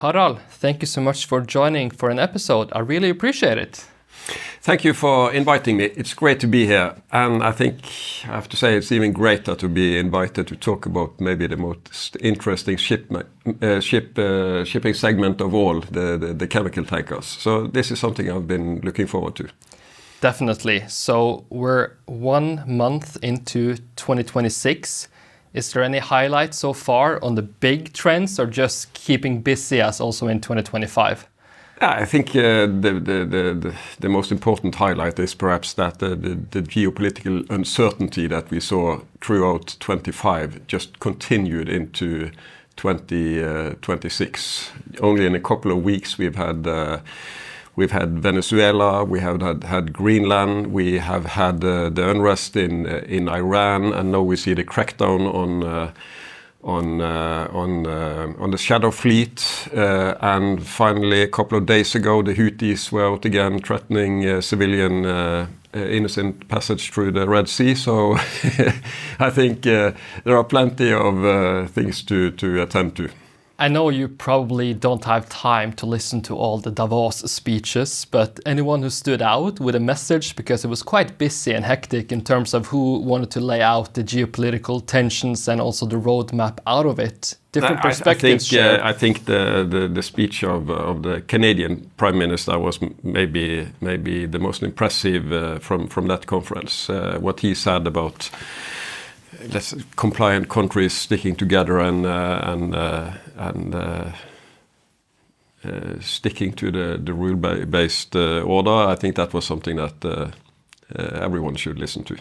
Harald, thank you so much for joining for an episode. I really appreciate it. Thank you for inviting me. It's great to be here. And I think I have to say it's even greater to be invited to talk about maybe the most interesting shipping segment of all, the chemical tankers. So this is something I've been looking forward to. Definitely. So we're 1 month into 2026. Is there any highlights so far on the big trends or just keeping busy as also in 2025? I think the most important highlight is perhaps that the geopolitical uncertainty that we saw throughout 25 just continued into 2026. Only in a couple of weeks we've had Venezuela, we have had Greenland, we have had the unrest in Iran, and now we see the crackdown on the shadow fleet. And finally, a couple of days ago, the Houthis were out again threatening civilian innocent passage through the Red Sea. So I think there are plenty of things to attend to. I know you probably don't have time to listen to all the Davos speeches, but anyone who stood out with a message, because it was quite busy and hectic in terms of who wanted to lay out the geopolitical tensions and also the roadmap out of it. Different perspectives. I think the speech of the Canadian Prime Minister was maybe the most impressive from that conference. What he said about compliant countries sticking together and sticking to the rule-based order. I think that was something that everyone should listen to.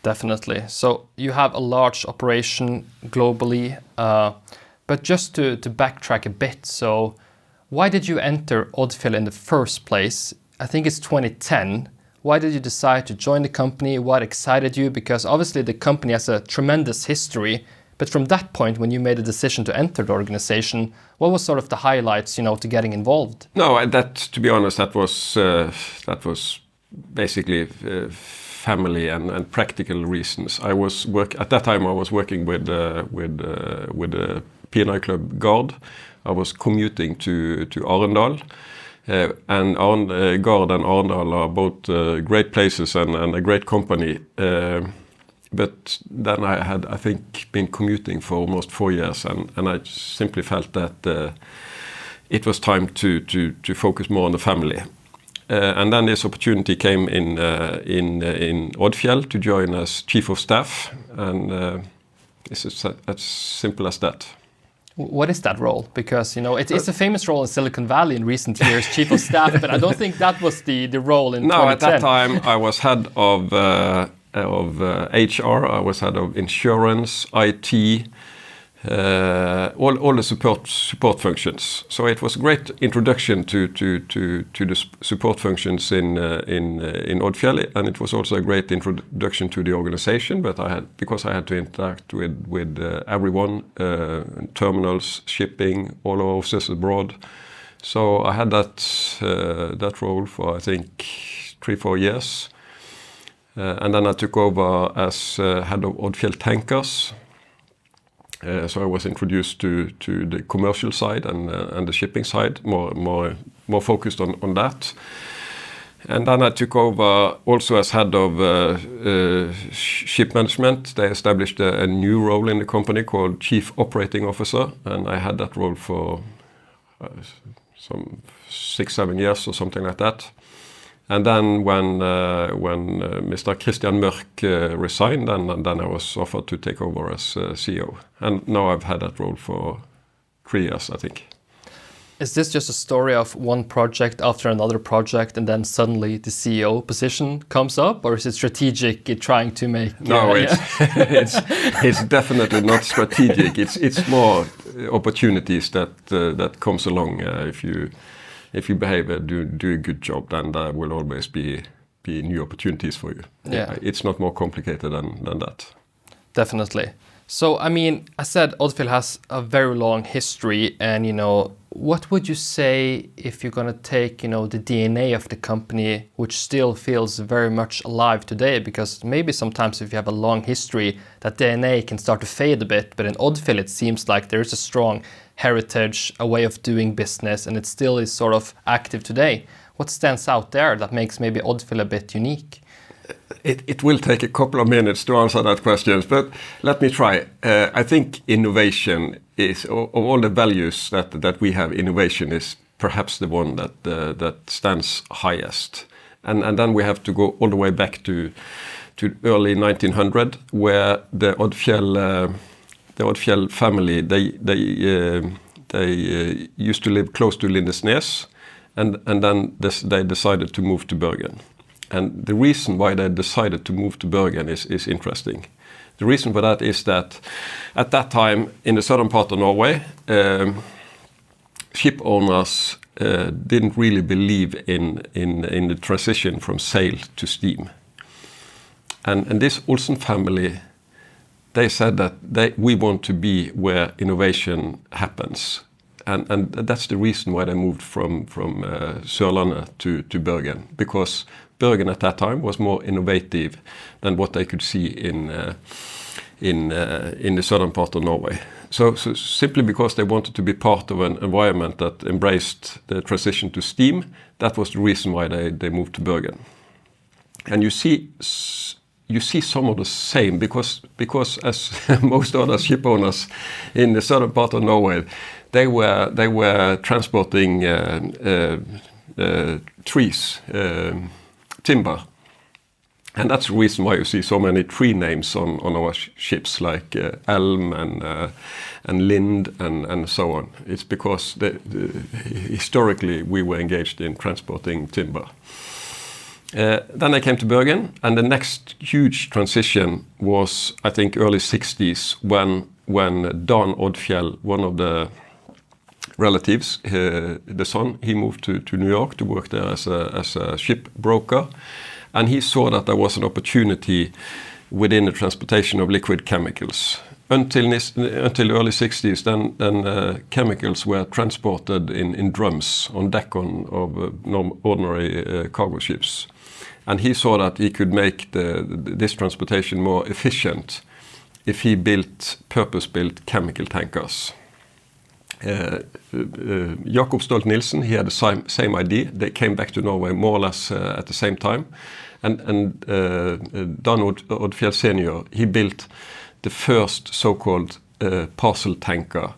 Definitely. So you have a large operation globally, but just to backtrack a bit. So why did you enter Odfjell in the first place? I think it's 2010. Why did you decide to join the company? What excited you? Because obviously the company has a tremendous history, but from that point when you made a decision to enter the organization, what was sort of the highlights, to getting involved? No, to be honest, that was basically family and practical reasons. At that time I was working with the P&I Club Gard. I was commuting to Arendal. And Gard and Arendal are both great places and a great company. But then I had, I think, been commuting for almost 4 years, and I simply felt that it was time to focus more on the family. And then this opportunity came in Odfjell to join as Chief of Staff, and it's as simple as that. What is that role? Because, it's a famous role in Silicon Valley in recent years, Chief of Staff, but I don't think that was the role in 2010. No, at that time I was head of HR, I was head of insurance, IT, all the support functions. So it was a great introduction to the support functions in Odfjell, and it was also a great introduction to the organization. But because I had to interact with everyone, terminals, shipping, all our offices abroad. So I had that role for I think 3-4 years, and then I took over as head of Odfjell Tankers. So I was introduced to the commercial side and the shipping side, more focused on that. And then I took over also as head of ship management. They established a new role in the company called Chief Operating Officer, and I had that role for some 6-7 years or something like that. And then when Mr. Christian Mørk resigned, then I was offered to take over as CEO. And now I've had that role for 3 years, I think. Is this just a story of one project after another project, and then suddenly the CEO position comes up, or is it strategic trying to make? No, it's definitely not strategic. It's more opportunities that comes along if you behave, do a good job, then there will always be new opportunities for you. Yeah. It's not more complicated than that. Definitely. So, I said Odfjell has a very long history, and, what would you say if you're going to take, the DNA of the company, which still feels very much alive today? Because maybe sometimes if you have a long history, that DNA can start to fade a bit, but in Odfjell it seems like there is a strong heritage, a way of doing business, and it still is sort of active today. What stands out there that makes maybe Odfjell a bit unique? It will take a couple of minutes to answer that question, but let me try. I think innovation is, of all the values that we have, innovation is perhaps the one that stands highest. And then we have to go all the way back to early 1900, where the Odfjell family, they used to live close to Lindesnes, and then they decided to move to Bergen. And the reason why they decided to move to Bergen is interesting. The reason for that is that at that time, in the southern part of Norway, ship owners didn't really believe in the transition from sail to steam. And this Olsen family, they said that we want to be where innovation happens. And that's the reason why they moved from Sørlandet to Bergen, because Bergen at that time was more innovative than what they could see in the southern part of Norway. So simply because they wanted to be part of an environment that embraced the transition to steam, that was the reason why they moved to Bergen. And you see some of the same, because as most other ship owners in the southern part of Norway, they were transporting trees, timber. And that's the reason why you see so many tree names on our ships, like elm and lind and so on. It's because historically we were engaged in transporting timber. Then I came to Bergen, and the next huge transition was, I think, early 60s when Don Odfjell, one of the relatives, the son, he moved to New York to work there as a ship broker. And he saw that there was an opportunity within the transportation of liquid chemicals. Until early 60s, then chemicals were transported in drums on deck of ordinary cargo ships. And he saw that he could make this transportation more efficient if he built purpose-built chemical tankers. Jakob Stolt Nielsen, he had the same idea. They came back to Norway more or less at the same time. And Dan Odfjell Senior, he built the first so-called parcel tanker,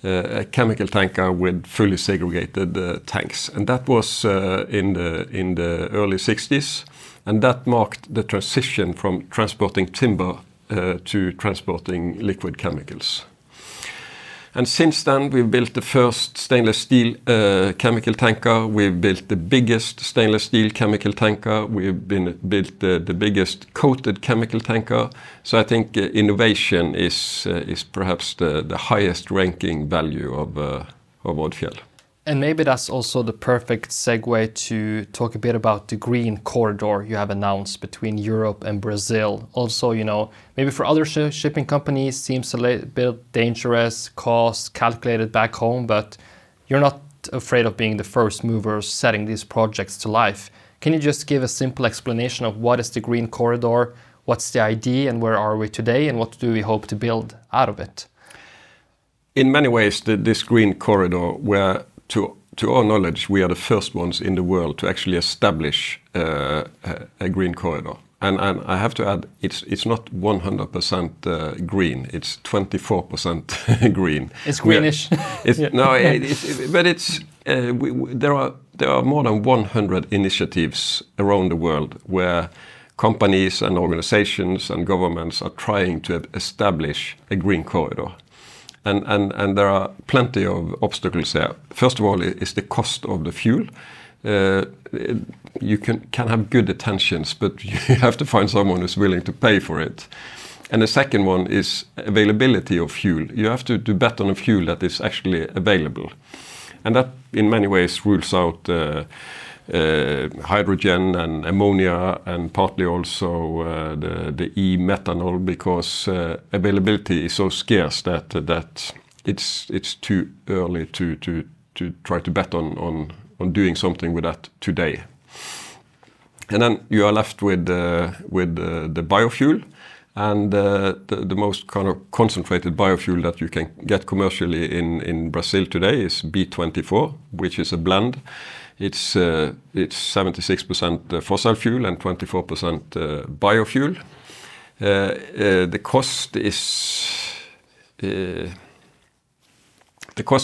a chemical tanker with fully segregated tanks. And that was in the early 60s. And that marked the transition from transporting timber to transporting liquid chemicals. And since then, we've built the first stainless steel chemical tanker. We've built the biggest stainless steel chemical tanker. We've built the biggest coated chemical tanker. So I think innovation is perhaps the highest ranking value of Odfjell. And maybe that's also the perfect segue to talk a bit about the green corridor you have announced between Europe and Brazil. Also, maybe for other shipping companies seems a little bit dangerous, cost calculated back home, but you're not afraid of being the first movers setting these projects to life. Can you just give a simple explanation of what is the green corridor, what's the idea, and where are we today, and what do we hope to build out of it? In many ways, this green corridor, where to our knowledge, we are the first ones in the world to actually establish a green corridor. And I have to add, it's not 100% green. It's 24% green. It's greenish. There are more than 100 initiatives around the world where companies and organizations and governments are trying to establish a green corridor. And there are plenty of obstacles there. First of all, is the cost of the fuel. You can have good intentions, but you have to find someone who's willing to pay for it. And the second one is availability of fuel. You have to bet on a fuel that is actually available. And that in many ways rules out hydrogen and ammonia, and partly also the e-methanol, because availability is so scarce that it's too early to try to bet on doing something with that today. And then you are left with the biofuel, and the most kind of concentrated biofuel that you can get commercially in Brazil today is B24, which is a blend. It's 76% fossil fuel and 24% biofuel. The cost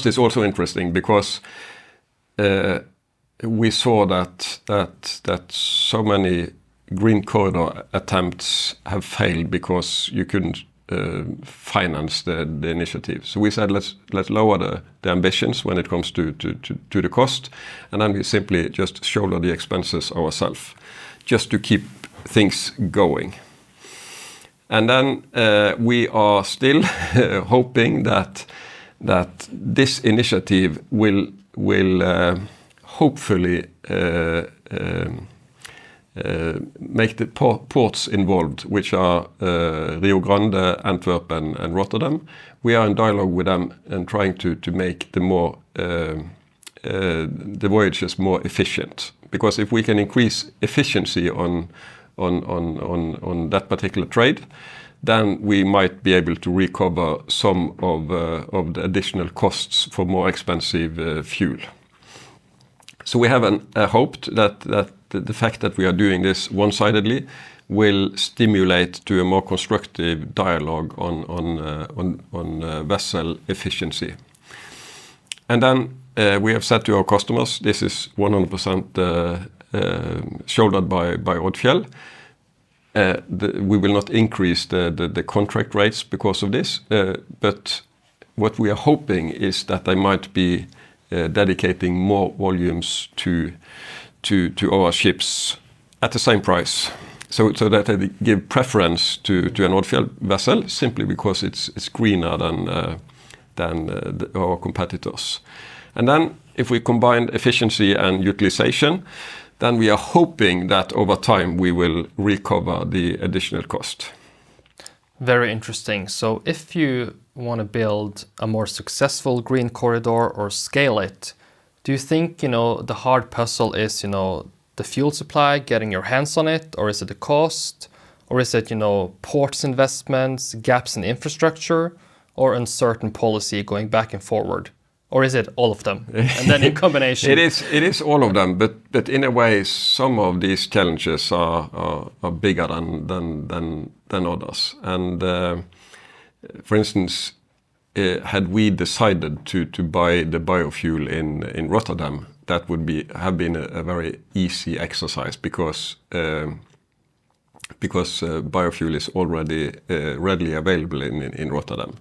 is also interesting because we saw that so many green corridor attempts have failed because you couldn't finance the initiative. So we said let's lower the ambitions when it comes to the cost, and then we simply just shoulder the expenses ourselves, just to keep things going. And then we are still hoping that this initiative will hopefully make the ports involved, which are Rio Grande, Antwerp, and Rotterdam. We are in dialogue with them and trying to make the voyages more efficient. Because if we can increase efficiency on that particular trade, then we might be able to recover some of the additional costs for more expensive fuel. So we have hoped that the fact that we are doing this one-sidedly will stimulate to a more constructive dialogue on vessel efficiency. And then we have said to our customers, this is 100% shouldered by Odfjell. We will not increase the contract rates because of this, but what we are hoping is that they might be dedicating more volumes to our ships at the same price, so that they give preference to an Odfjell vessel simply because it's greener than our competitors. And then if we combine efficiency and utilization, then we are hoping that over time we will recover the additional cost. Very interesting. So if you want to build a more successful green corridor or scale it, do you think, the hard puzzle is, the fuel supply, getting your hands on it, or is it the cost, or is it, ports investments, gaps in infrastructure, or uncertain policy going back and forward? Or is it all of them, and then in combination? It is all of them, but in a way, some of these challenges are bigger than others. And for instance, had we decided to buy the biofuel in Rotterdam, that would have been a very easy exercise because biofuel is already readily available in Rotterdam.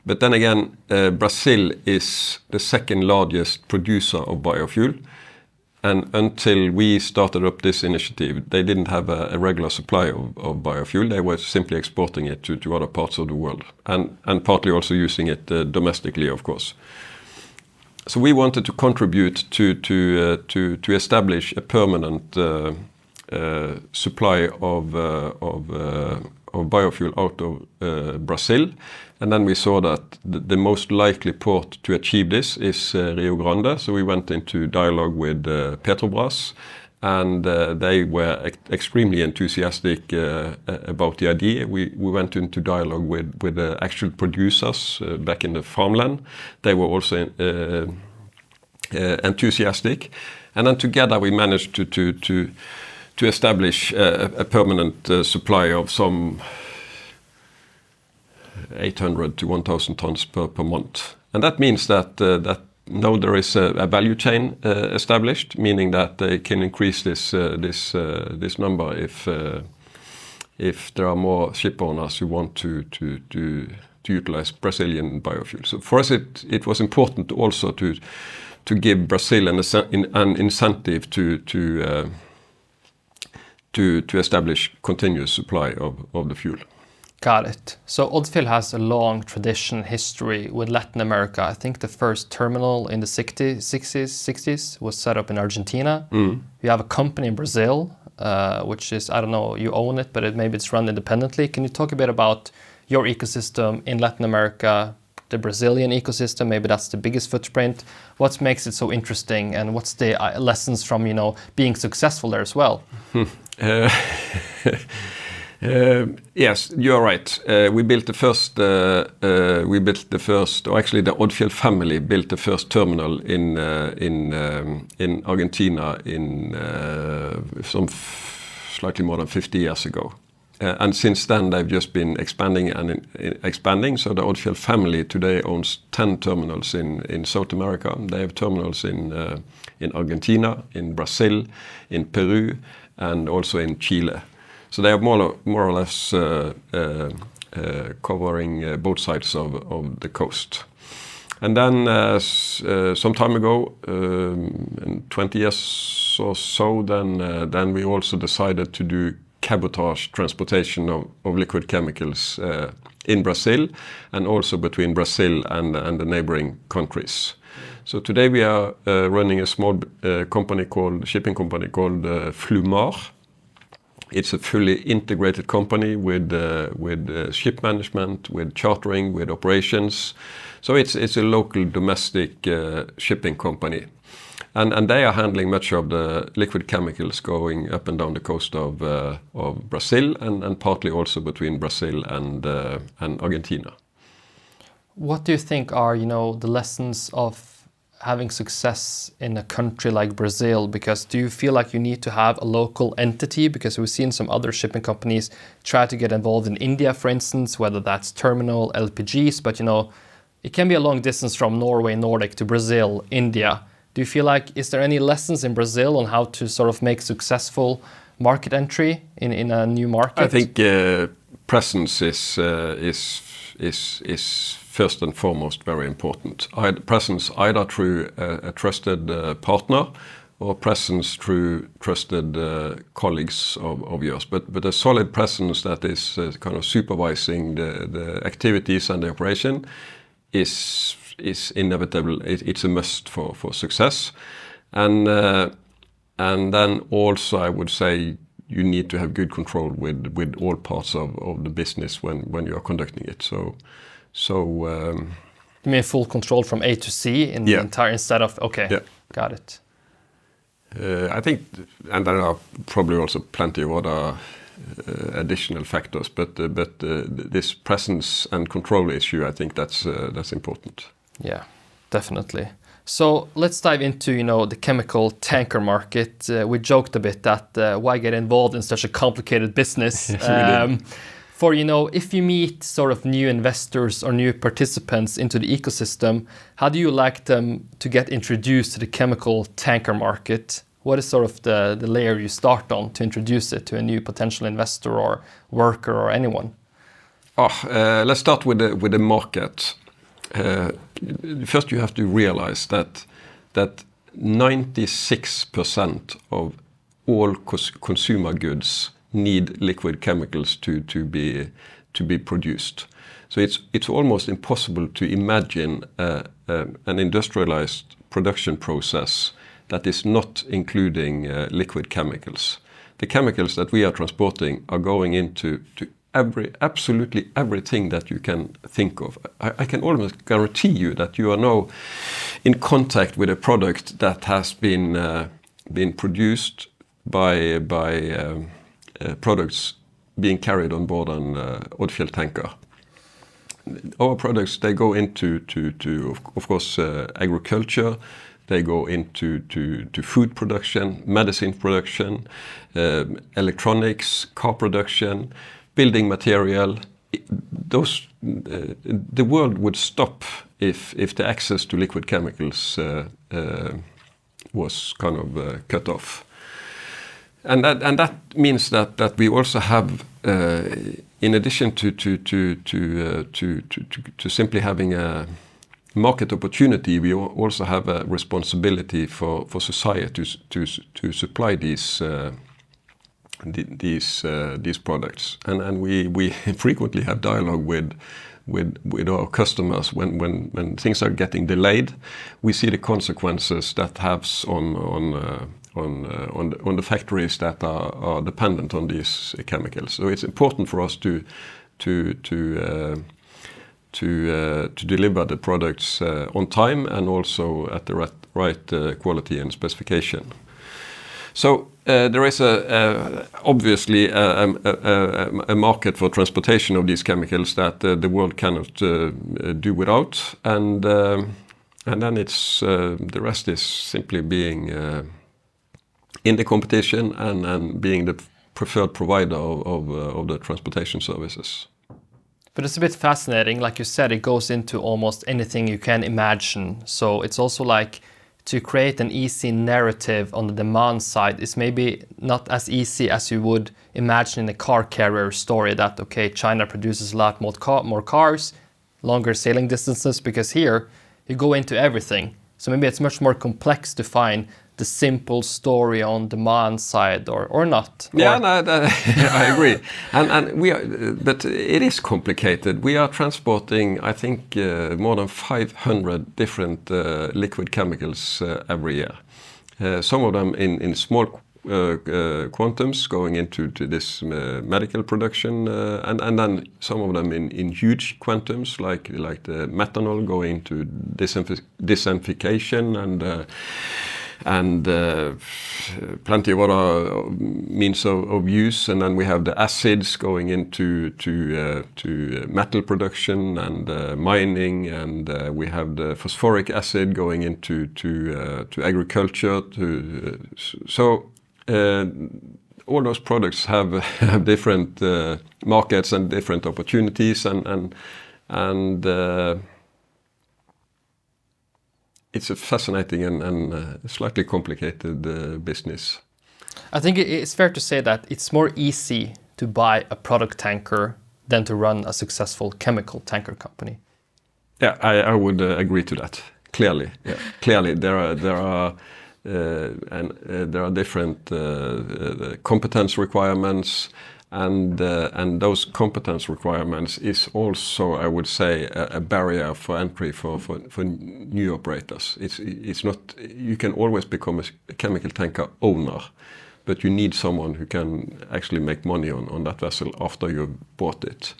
But then again, Brazil is the second largest producer of biofuel, and until we started up this initiative, they didn't have a regular supply of biofuel. They were simply exporting it to other parts of the world, and partly also using it domestically, of course. So we wanted to contribute to establish a permanent supply of biofuel out of Brazil. And then we saw that the most likely port to achieve this is Rio Grande. So we went into dialogue with Petrobras, and they were extremely enthusiastic about the idea. We went into dialogue with the actual producers back in the farmland. They were also enthusiastic. And then together we managed to establish a permanent supply of some 800 to 1,000 tons per month. And that means that now there is a value chain established, meaning that they can increase this number if there are more ship owners who want to utilize Brazilian biofuel. So for us it was important also to give Brazil an incentive to establish continuous supply of the fuel. Got it. So Odfjell has a long tradition history with Latin America. I think the first terminal in the 60s was set up in Argentina. You have a company in Brazil, which is, I don't know, you own it, but maybe it's run independently. Can you talk a bit about your ecosystem in Latin America, the Brazilian ecosystem? Maybe that's the biggest footprint. What makes it so interesting, and what's the lessons from, being successful there as well? Yes, you are right. We built the first, or actually the Odfjell family built the first terminal in Argentina in slightly more than 50 years ago. And since then they've just been expanding and expanding. So the Odfjell family today owns 10 terminals in South America. They have terminals in Argentina, in Brazil, in Peru, and also in Chile. So they are more or less covering both sides of the coast. And then some time ago, 20 years or so, then we also decided to do cabotage transportation of liquid chemicals in Brazil, and also between Brazil and the neighboring countries. So today we are running a small shipping company called Flumar. It's a fully integrated company with ship management, with chartering, with operations. So it's a local domestic shipping company. And they are handling much of the liquid chemicals going up and down the coast of Brazil, and partly also between Brazil and Argentina. What do you think are, the lessons of having success in a country like Brazil? Because do you feel like you need to have a local entity? Because we've seen some other shipping companies try to get involved in India, for instance, whether that's terminal, LPGs, but it can be a long distance from Norway, Nordic to Brazil, India. Do you feel like, is there any lessons in Brazil on how to sort of make successful market entry in a new market? I think presence is first and foremost very important. Presence either through a trusted partner or presence through trusted colleagues of yours. But a solid presence that is kind of supervising the activities and the operation is inevitable. It's a must for success. And then also I would say you need to have good control with all parts of the business when you are conducting it. So you mean full control from A to C in the entire, instead of, okay, got it. I think, and there are probably also plenty of other additional factors, but this presence and control issue, I think that's important. Yeah, definitely. So let's dive into, the chemical tanker market. We joked a bit that why get involved in such a complicated business? Yes, For, if you meet sort of new investors or new participants into the ecosystem, how do you like them to get introduced to the chemical tanker market? What is sort of the layer you start on to introduce it to a new potential investor or worker or anyone? Let's start with the market. First, you have to realize that 96% of all consumer goods need liquid chemicals to be produced. So it's almost impossible to imagine an industrialized production process that is not including liquid chemicals. The chemicals that we are transporting are going into absolutely everything that you can think of. I can almost guarantee you that you are now in contact with a product that has been produced by products being carried on board an Odfjell tanker. Our products, they go into of course agriculture. They go into food production, medicine production, electronics, car production, building material. The world would stop if the access to liquid chemicals was kind of cut off. And that means that we also have, in addition to simply having a market opportunity, we also have a responsibility for society to supply these products, and we frequently have dialogue with our customers when things are getting delayed. We see the consequences that has on the factories that are dependent on these chemicals. So it's important for us to deliver the products on time and also at the right quality and specification. So there is obviously a market for transportation of these chemicals that the world cannot do without, and then it's the rest is simply being in the competition and being the preferred provider of the transportation services. But it's a bit fascinating. Like you said, it goes into almost anything you can imagine. So it's also like to create an easy narrative on the demand side is maybe not as easy as you would imagine in a car carrier story that, okay, China produces a lot more cars, longer sailing distances, because here you go into everything. So maybe it's much more complex to find the simple story on demand side or not. Yeah, no, I agree. And we are, but it is complicated. We are transporting, I think, more than 500 different liquid chemicals every year. Some of them in small quantums going into this medical production, and then some of them in huge quantums, like the methanol going to disinfection and plenty of other means of use, and then we have the acids going into to metal production and mining, and we have the phosphoric acid going into to agriculture. So all those products have different markets and different opportunities, and it's a fascinating and slightly complicated business. I think it's fair to say that it's more easy to buy a product tanker than to run a successful chemical tanker company. Yeah, I would agree to that. Clearly, yeah. Clearly, there are different competence requirements. And those competence requirements is also, I would say, a barrier for entry for new operators. It's not, you can always become a chemical tanker owner, but you need someone who can actually make money on that vessel after you've bought it.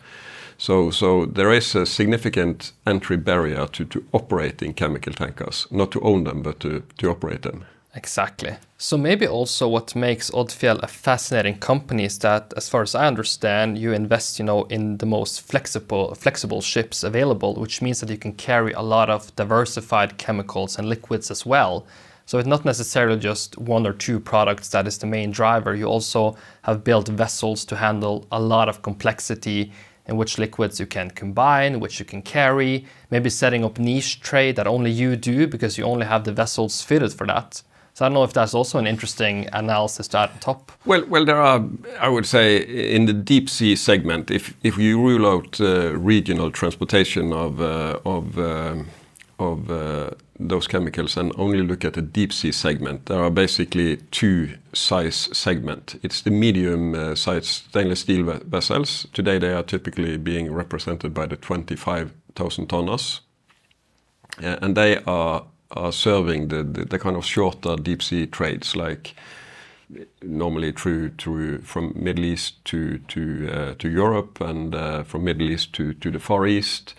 So there is a significant entry barrier to operating chemical tankers, not to own them, but to operate them. Exactly. So maybe also what makes Odfjell a fascinating company is that, as far as I understand, you invest, in the most flexible ships available, which means that you can carry a lot of diversified chemicals and liquids as well. So it's not necessarily just one or two products that is the main driver. You also have built vessels to handle a lot of complexity in which liquids you can combine, which you can carry, maybe setting up niche trade that only you do because you only have the vessels fitted for that. So I don't know if that's also an interesting analysis to add on top. Well, there are, I would say, in the deep sea segment, if you rule out regional transportation of those chemicals and only look at the deep sea segment, there are basically two size segments. It's the medium size stainless steel vessels. Today they are typically being represented by the 25,000 tonners, and they are serving the kind of shorter deep sea trades, like normally through from Middle East to Europe, and from Middle East to the Far East,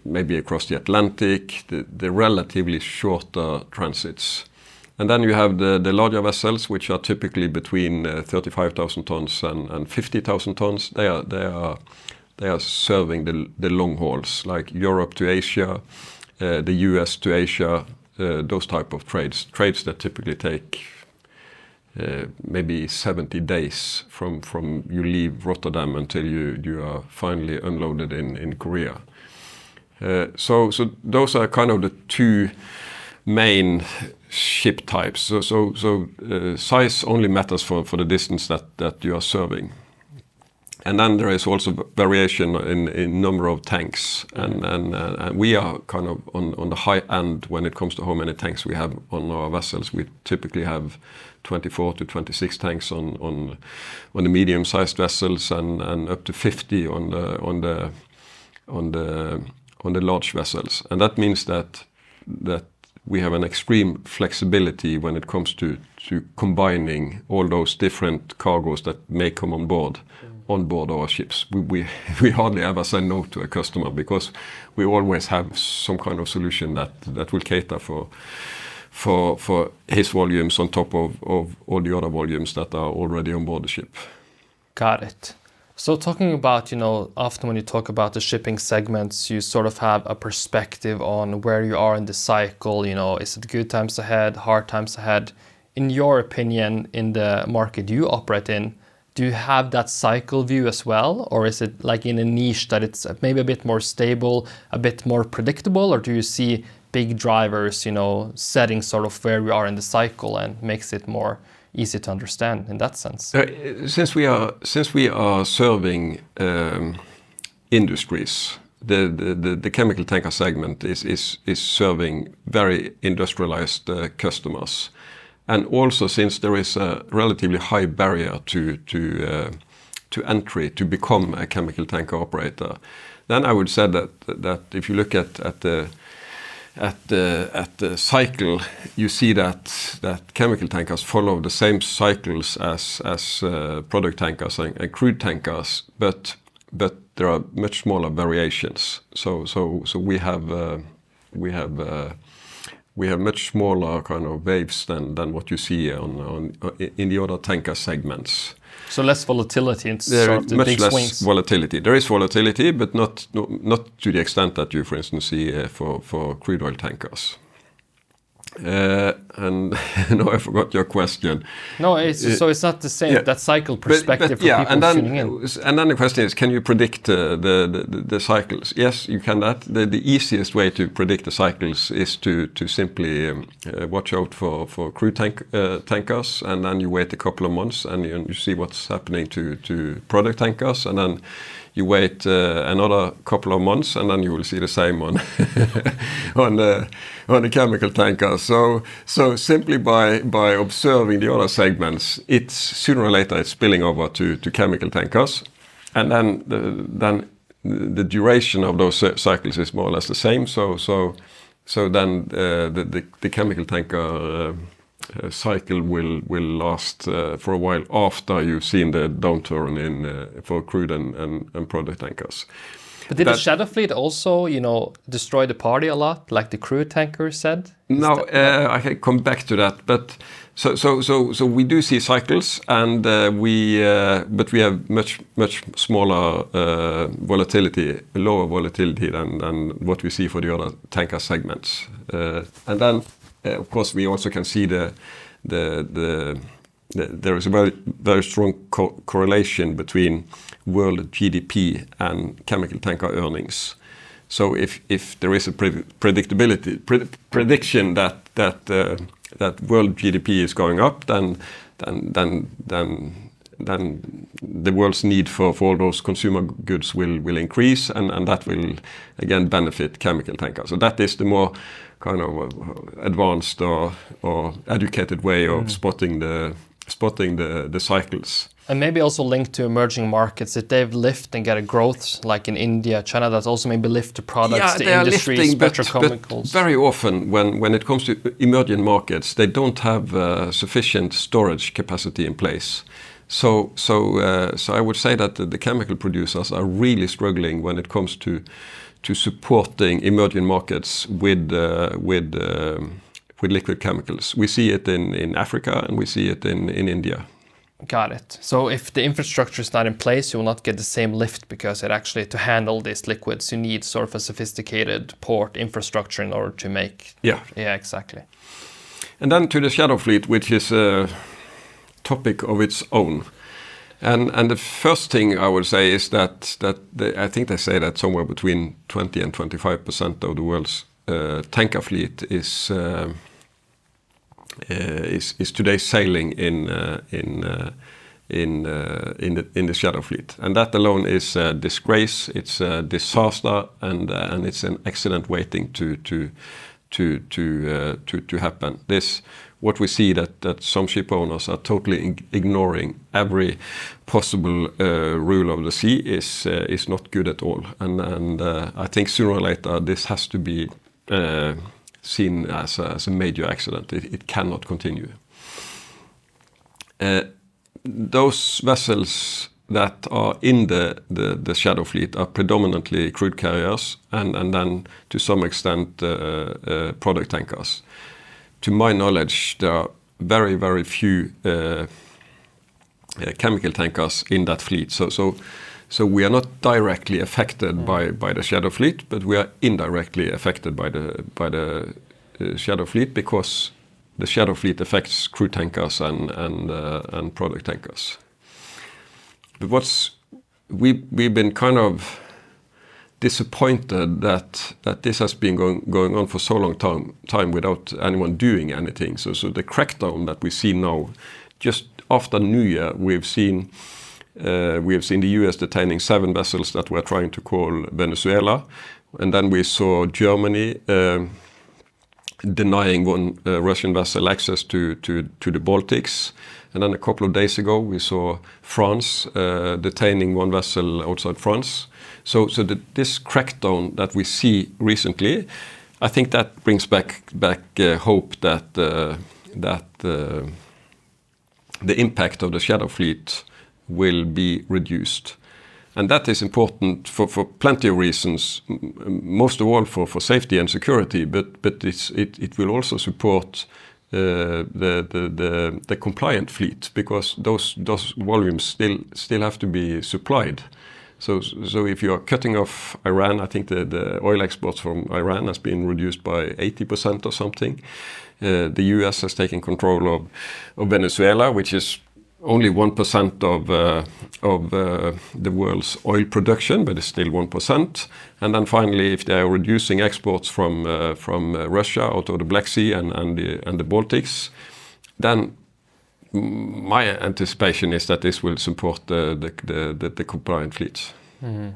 maybe across the Atlantic, the relatively shorter transits. And then you have the larger vessels, which are typically between 35,000 tons and 50,000 tons. They are serving the long hauls, like Europe to Asia, the US to Asia, those type of trades that typically take maybe 70 days from you leave Rotterdam until you are finally unloaded in Korea. So those are kind of the two main ship types. So size only matters for the distance that you are serving. And then there is also variation in number of tanks, and we are kind of on the high end when it comes to how many tanks we have on our vessels. We typically have 24 to 26 tanks on the medium-sized vessels, and up to 50 on the large vessels. And that means that we have an extreme flexibility when it comes to combining all those different cargoes that may come on board our ships. We hardly ever say no to a customer, because we always have some kind of solution that will cater for his volumes on top of all the other volumes that are already on board the ship. Got it. So talking about, often when you talk about the shipping segments, you sort of have a perspective on where you are in the cycle, is it good times ahead, hard times ahead? In your opinion, in the market you operate in, do you have that cycle view as well? Or is it like in a niche that it's maybe a bit more stable, a bit more predictable? Or do you see big drivers, setting sort of where we are in the cycle and makes it more easy to understand in that sense? Since we are serving industries, the chemical tanker segment is serving very industrialized customers, and also since there is a relatively high barrier to entry to become a chemical tanker operator, then I would say that if you look at the cycle, you see that chemical tankers follow the same cycles as product tankers and crude tankers, but there are much smaller variations. So we have much smaller kind of waves than what you see in the other tanker segments. So less volatility in sort of the big swings. Much less volatility. There is volatility, but not to the extent that you, for instance, see for crude oil tankers. And now I forgot your question. No, so it's not the same, that cycle perspective for people tuning in. And then the question is, can you predict the cycles? Yes, you can that. The easiest way to predict the cycles is to simply watch out for crude tankers, and then you wait a couple of months and you see what's happening to product tankers, and then you wait another couple of months, and then you will see the same on on the chemical tankers. So simply by observing the other segments, it's sooner or later it's spilling over to chemical tankers, and then the duration of those cycles is more or less the same. So then the chemical tanker cycle will last for a while after you've seen the downturn for crude and product tankers. But did the shadow fleet also, destroy the party a lot, like the crude tanker said? No, I can come back to that. But so we do see cycles, and but we have much smaller volatility, lower volatility than what we see for the other tanker segments. And then, of course, we also can see there is a very, very strong correlation between world GDP and chemical tanker earnings. So if there is a prediction that world GDP is going up, then the world's need for all those consumer goods will increase, and that will again benefit chemical tankers. So that is the more kind of advanced or educated way of spotting the cycles. And maybe also linked to emerging markets, if they've lift and get a growth like in India, China, that's also maybe lift to products, the industries, lifting, petrochemicals. But very often when it comes to emerging markets, they don't have sufficient storage capacity in place. So I would say that the chemical producers are really struggling when it comes to supporting emerging markets with liquid chemicals. We see it in Africa, and we see it in India. Got it. So if the infrastructure is not in place, you will not get the same lift, because it actually, to handle these liquids, you need sort of a sophisticated port infrastructure in order to make... Yeah, exactly. And then to the shadow fleet, which is a topic of its own. And the first thing I would say is that I think they say that somewhere between 20 and 25% of the world's tanker fleet is today sailing in the shadow fleet, and that alone is a disgrace. It's a disaster, and it's an accident waiting to happen. What we see that some ship owners are totally ignoring every possible rule of the sea is not good at all, and I think sooner or later this has to be seen as a major accident. It cannot continue. Those vessels that are in the shadow fleet are predominantly crude carriers and then to some extent product tankers. to my knowledge, there are very, very few chemical tankers in that fleet. So we are not directly affected by the shadow fleet, but we are indirectly affected by the shadow fleet, because the shadow fleet affects crude tankers and product tankers. But we've been kind of disappointed that this has been going on for so long time without anyone doing anything. So the crackdown that we see now, just after New Year, we have seen the US detaining 7 vessels that were trying to call Venezuela, and then we saw Germany denying one Russian vessel access to the Baltics. And then a couple of days ago, we saw France detaining one vessel outside France. So this crackdown that we see recently, I think that brings back hope that the impact of the shadow fleet will be reduced. And that is important for plenty of reasons, most of all for safety and security, but it will also support the compliant fleet, because those volumes still have to be supplied. So if you are cutting off Iran, I think the oil exports from Iran has been reduced by 80% or something. The US has taken control of Venezuela, which is only 1% of the world's oil production, but it's still 1%. And then finally, if they are reducing exports from Russia out of the Black Sea and the Baltics, then my anticipation is that this will support the compliant fleets. Mm-hmm.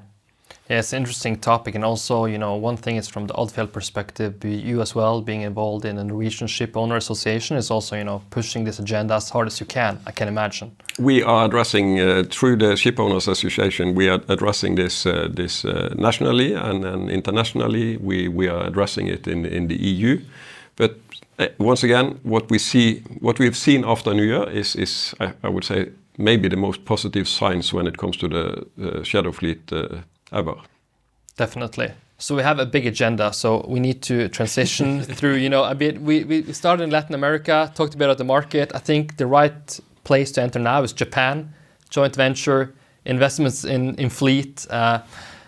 Yeah, it's an interesting topic, and also, one thing is from the Odfjell perspective, you as well being involved in a Norwegian ship owner association is also, pushing this agenda as hard as you can, I can imagine. We are addressing, through the Ship Owners Association, we are addressing this nationally and internationally. We are addressing it in the EU. But once again, what we've seen after New Year is I would say, maybe the most positive signs when it comes to the shadow fleet ever. Definitely. So we have a big agenda, so we need to transition through, a bit. We started in Latin America, talked a bit about the market. I think the right place to enter now is Japan, joint venture, investments in fleet.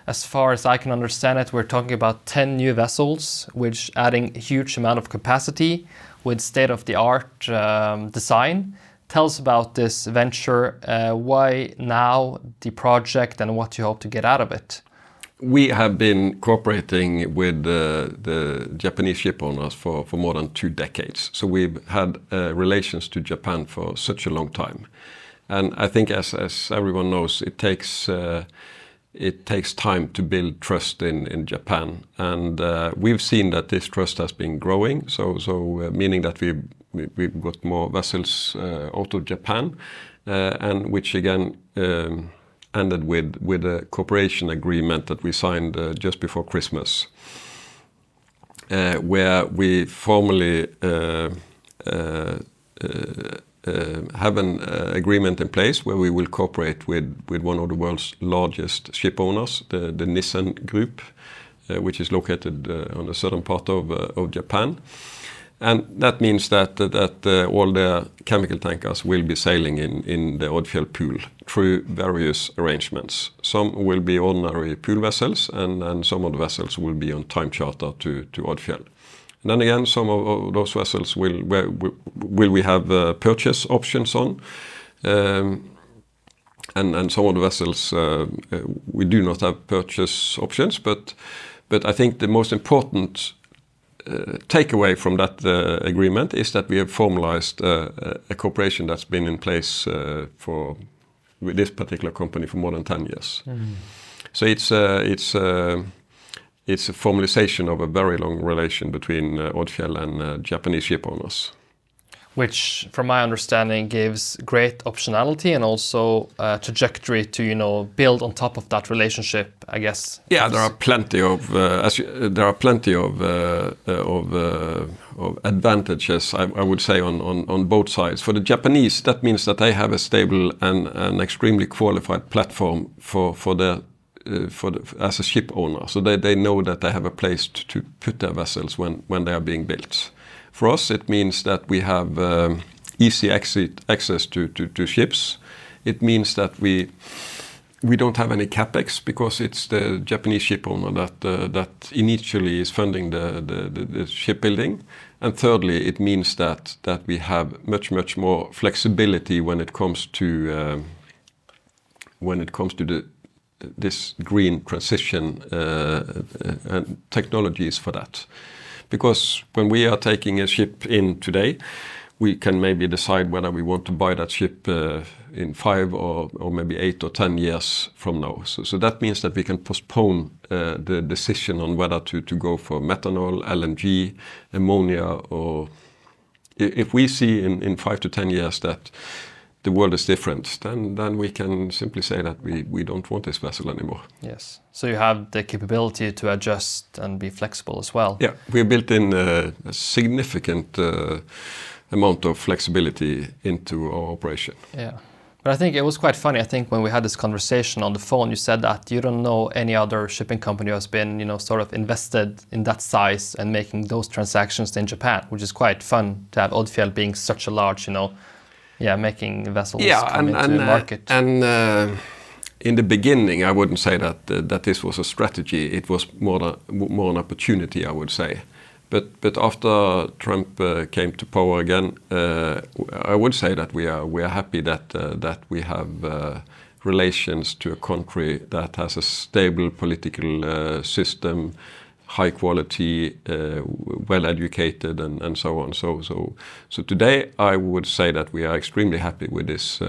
As far as I can understand it, we're talking about 10 new vessels, which adding a huge amount of capacity with state-of-the-art design. Tell us about this venture, why now the project, and what you hope to get out of it. We have been cooperating with the Japanese ship owners for more than 2 decades. So we've had relations to Japan for such a long time. And I think as everyone knows, it takes time to build trust in Japan. And we've seen that this trust has been growing, so meaning that we've got more vessels out of Japan, and which again ended with a cooperation agreement that we signed just before Christmas, where we formally have an agreement in place where we will cooperate with one of the world's largest ship owners, the Nielsen group, which is located on the southern part of Japan. And that means that all the chemical tankers will be sailing in the Odfjell pool through various arrangements. Some will be ordinary pool vessels, and some of the vessels will be on time charter to Odfjell. And then again, some of those vessels will we have purchase options on, and some of the vessels we do not have purchase options. But I think the most important takeaway from that agreement is that we have formalized a cooperation that's been in place with this particular company for more than 10 years. Mm-hmm. So it's a formalization of a very long relation between Odfjell and Japanese ship owners. Which, from my understanding, gives great optionality and also trajectory to build on top of that relationship, I guess. Yeah, there are plenty of advantages, I would say, on both sides. For the Japanese, that means that they have a stable and extremely qualified platform as a ship owner, so they know that they have a place to put their vessels when they are being built. For us, it means that we have easy access to ships. It means that we don't have any capex because it's the Japanese ship owner that initially is funding the shipbuilding. And thirdly, it means that we have much more flexibility when it comes to this green transition and technologies for that. Because when we are taking a ship in today, we can maybe decide whether we want to buy that ship in 5 or maybe 8 or 10 years from now. So that means that we can postpone the decision on whether to go for methanol, LNG, ammonia, or if we see in 5 to 10 years that the world is different, then we can simply say that we don't want this vessel anymore. Yes. So you have the capability to adjust and be flexible as well. Yeah, we built in a significant amount of flexibility into our operation. Yeah. But I think it was quite funny. I think when we had this conversation on the phone, you said that you don't know any other shipping company who has been, sort of invested in that size and making those transactions in Japan, which is quite fun to have Odfjell being such a large, making vessels come into the market. And in the beginning, I wouldn't say that this was a strategy. It was more an opportunity, I would say. But after Trump came to power again, I would say that we are happy that we have relations to a country that has a stable political system, high quality, well educated, and so on. So today I would say that we are extremely happy with this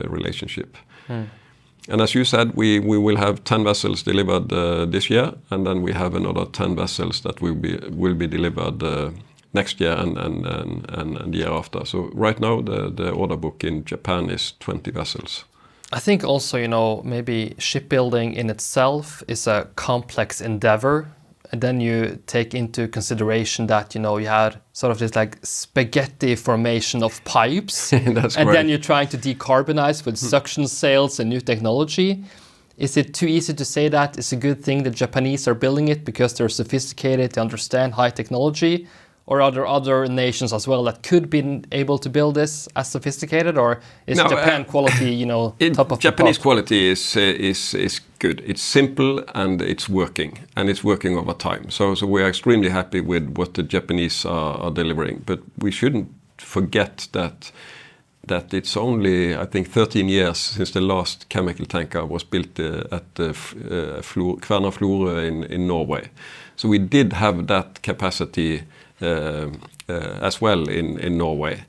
relationship. And as you said, we will have 10 vessels delivered this year, and then we have another 10 vessels that will be delivered next year and the year after. So right now the order book in Japan is 20 vessels. I think also, maybe shipbuilding in itself is a complex endeavor. And then you take into consideration that, you had sort of this like spaghetti formation of pipes. That's and right. Then you're trying to decarbonize with suction sails and new technology. Is it too easy to say that it's a good thing the Japanese are building it because they're sophisticated, to understand high technology? Or are there other nations as well that could be able to build this as sophisticated? Or is Japan quality, top of Japanese the pot? quality is good. It's simple and it's working over time. So we are extremely happy with what the Japanese are delivering. But we shouldn't forget that it's only, I think, 13 years since the last chemical tanker was built at Kværner Florø in Norway. So we did have that capacity as well in Norway.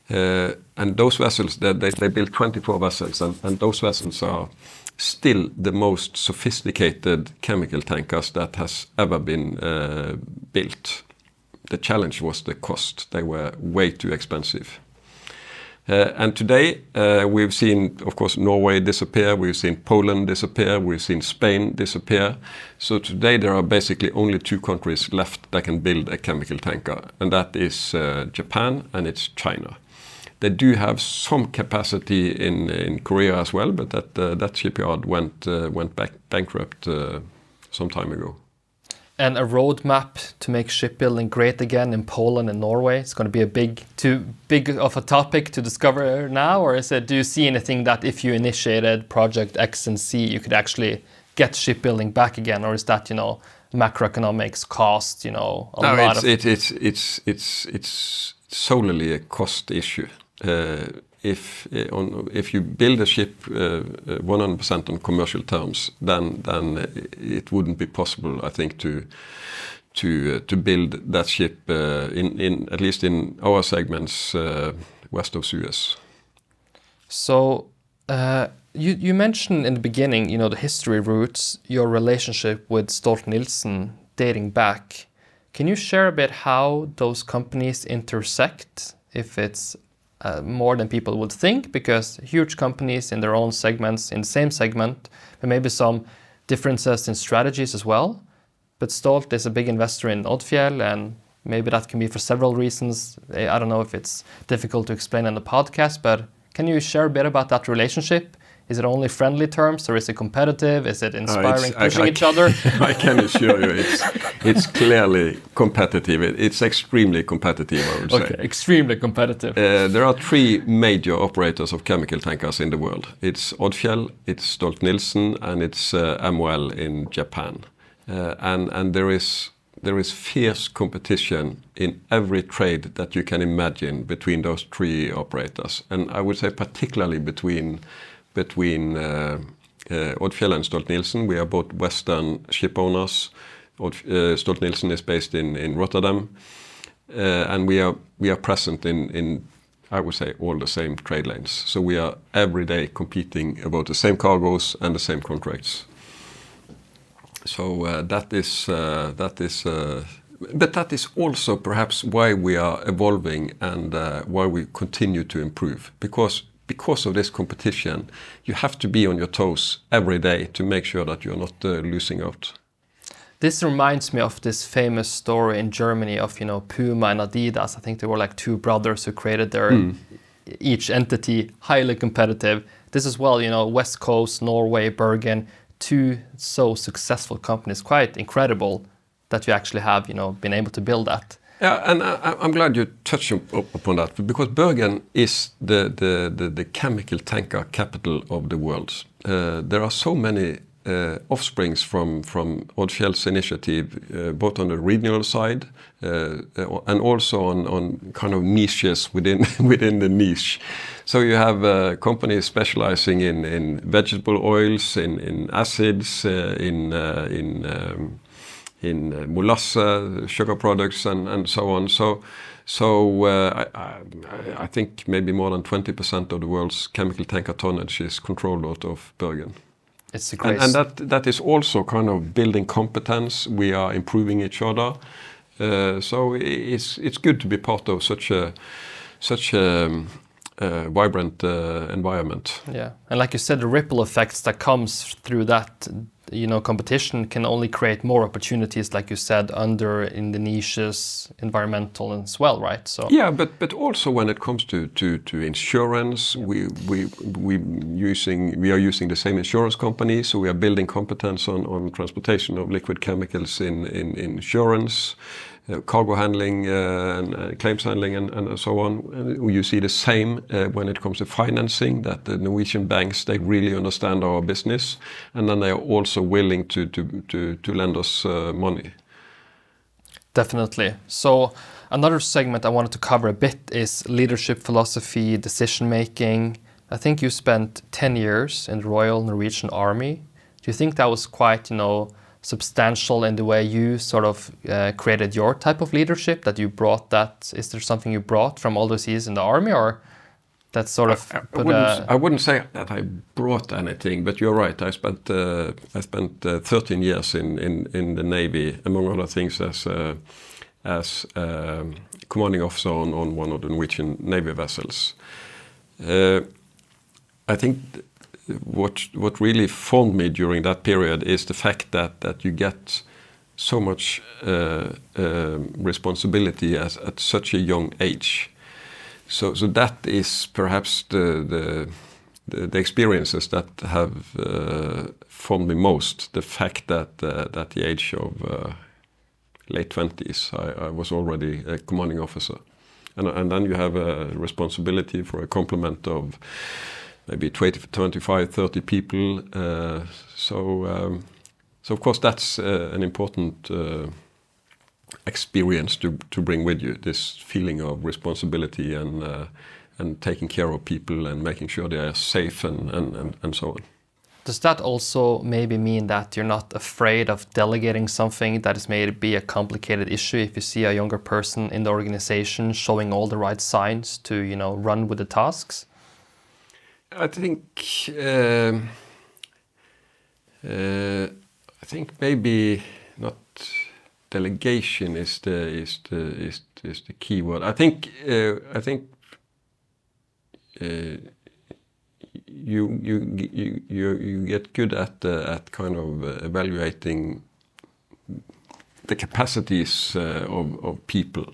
And those vessels, they built 24 vessels, and those vessels are still the most sophisticated chemical tankers that has ever been built. The challenge was the cost. They were way too expensive. And today we've seen, of course, Norway disappear, we've seen Poland disappear, we've seen Spain disappear. So today there are basically only 2 countries left that can build a chemical tanker, and that is Japan and it's China. They do have some capacity in Korea as well, but that shipyard went bankrupt some time ago. And a roadmap to make shipbuilding great again in Poland and Norway? It's going to be too big of a topic to discover now? Or do you see anything that if you initiated project X and C, you could actually get shipbuilding back again? Or is that, macroeconomics, cost, It's solely a cost issue. If you build a ship 100% on commercial terms, then it wouldn't be possible, I think, to build that ship in at least in our segments west of Suez. So you mentioned in the beginning, the history roots, your relationship with Stolt Nielsen dating back. Can you share a bit how those companies intersect, if it's more than people would think, because huge companies in their own segments, in the same segment, but maybe some differences in strategies as well. But Stolt is a big investor in Odfjell, and maybe that can be for several reasons. I don't know if it's difficult to explain on the podcast, but can you share a bit about that relationship? Is it only friendly terms, or is it competitive? Is it inspiring, I pushing each other? I can assure you, it's clearly competitive. It's extremely competitive, I would say. Okay, extremely competitive. There are three major operators of chemical tankers in the world. It's Odfjell, it's Stolt Nielsen, and it's MOL in Japan. And there is fierce competition in every trade that you can imagine between those three operators. And I would say particularly between Odfjell and Stolt Nielsen. We are both Western ship owners. Stolt Nielsen is based in Rotterdam. And we are present in, I would say, all the same trade lanes. So we are every day competing about the same cargoes and the same contracts. So but that is also perhaps why we are evolving and why we continue to improve. Because of this competition, you have to be on your toes every day to make sure that you're not losing out. This reminds me of this famous story in Germany of, Puma and Adidas. I think they were like two brothers who created their each entity, highly competitive. This as well, West Coast, Norway, Bergen, two so successful companies. Quite incredible that you actually have, been able to build that. Yeah, and I'm glad you touched upon that, because Bergen is the chemical tanker capital of the world. There are so many offsprings from Odfjell's initiative, both on the regional side and also on kind of niches within the niche. So you have companies specializing in vegetable oils, in acids, in molasses, sugar products, and so on. So I think maybe more than 20% of the world's chemical tanker tonnage is controlled out of Bergen. It's a great... And that is also kind of building competence. We are improving each other. So it's good to be part of such a vibrant environment. Yeah, and like you said, the ripple effects that comes through that, competition can only create more opportunities, like you said, in the niches, environmental as well, right? So yeah, but also when it comes to insurance, we are using the same insurance company, so we are building competence on transportation of liquid chemicals in insurance. Cargo handling and claims handling and so on. You see the same when it comes to financing, that the Norwegian banks, they really understand our business, and then they are also willing to lend us money. Definitely. So another segment I wanted to cover a bit is leadership philosophy, decision making. I think you spent 10 years in the Royal Norwegian Army. Do you think that was quite, substantial in the way you sort of created your type of leadership, that you brought that? Is there something you brought from all those years in the army, or that sort of I wouldn't say that I brought anything, but you're right. I spent 13 years in the Navy, among other things, as commanding officer on one of the Norwegian Navy vessels. I think what really formed me during that period is the fact that you get so much responsibility at such a young age. So that is perhaps the experiences that have formed me most. The fact that at the age of late 20s, I was already a commanding officer, and then you have a responsibility for a complement of maybe 25, 30 people. So of course that's an important experience to bring with you, this feeling of responsibility and taking care of people and making sure they are safe and so on. Does that also maybe mean that you're not afraid of delegating something that is maybe a complicated issue if you see a younger person in the organization showing all the right signs to, run with the tasks? I think maybe not delegation is the key word. I think you get good at kind of evaluating the capacities of people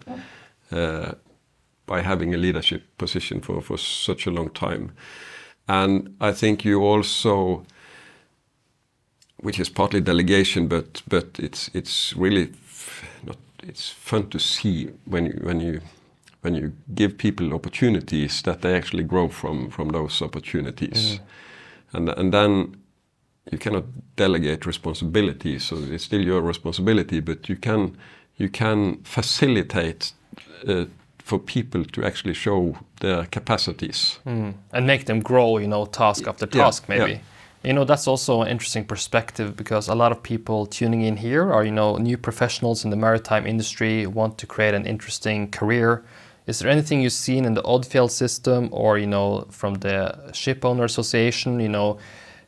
by having a leadership position for such a long time. And I think you also, which is partly delegation, but it's really it's fun to see when you give people opportunities that they actually grow from those opportunities, and then you cannot delegate responsibility, so it's still your responsibility, but you can facilitate for people to actually show their capacities and make them grow, task after task, maybe. Yeah. That's also an interesting perspective, because a lot of people tuning in here are, new professionals in the maritime industry, want to create an interesting career. Is there anything you've seen in the Odfjell system or, from the Ship Owner Association,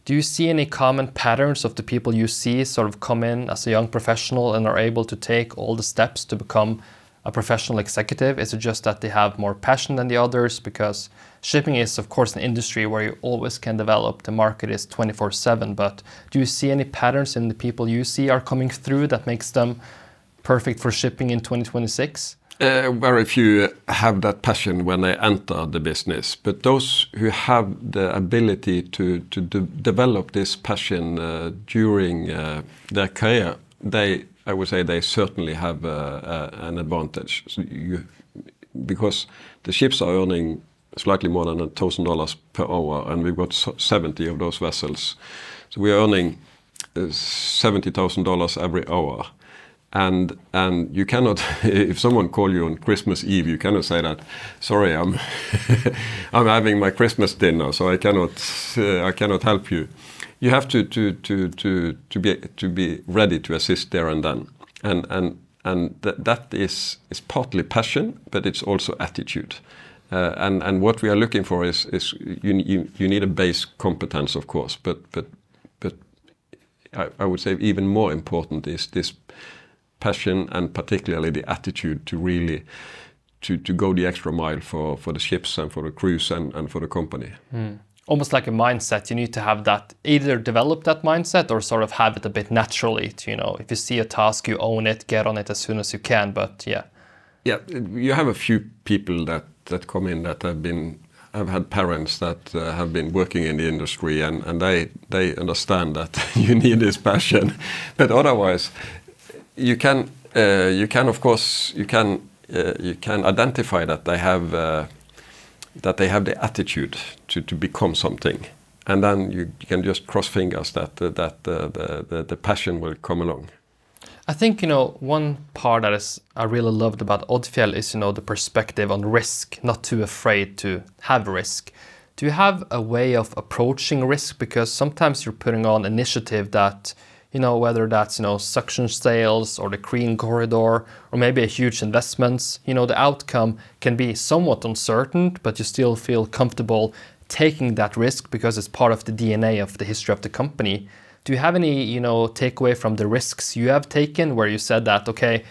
do you see any common patterns of the people you see sort of come in as a young professional and are able to take all the steps to become a professional executive? Is it just that they have more passion than the others? Because shipping is, of course, an industry where you always can develop. The market is 24/7. But do you see any patterns in the people you see are coming through that makes them perfect for shipping in 2026? Very few have that passion when they enter the business, but those who have the ability to develop this passion during their career, I would say they certainly have an advantage. So because the ships are earning slightly more than $1,000 per hour, and we've got 70 of those vessels. So we are earning $70,000 every hour. And you cannot, if someone call you on Christmas Eve, you cannot say that, sorry, I'm I'm having my Christmas dinner, so I cannot help you. You have to be ready to assist there and then, and that is partly passion, but it's also attitude. And what we are looking for is you need a base competence, of course, but I would say even more important is this passion, and particularly the attitude to really to go the extra mile for the ships and for the crews and for the company. Almost like a mindset. You need to have that, either develop that mindset or sort of have it a bit naturally to, if you see a task, you own it, get on it as soon as you can. But yeah, you have a few people that come in that have had parents that have been working in the industry, and they understand that you need this passion. But otherwise, you can of course identify that they have the attitude to become something, and then you can just cross fingers that the passion will come along. I think one part that I really loved about Odfjell is the perspective on risk, not too afraid to have risk. Do you have a way of approaching risk? Because sometimes you're putting on initiative that whether that's suction sails or the Green Corridor or maybe a huge investments, the outcome can be somewhat uncertain, but you still feel comfortable taking that risk because it's part of the DNA of the history of the company. Do you have any takeaway from the risks you have taken where you said that, okay,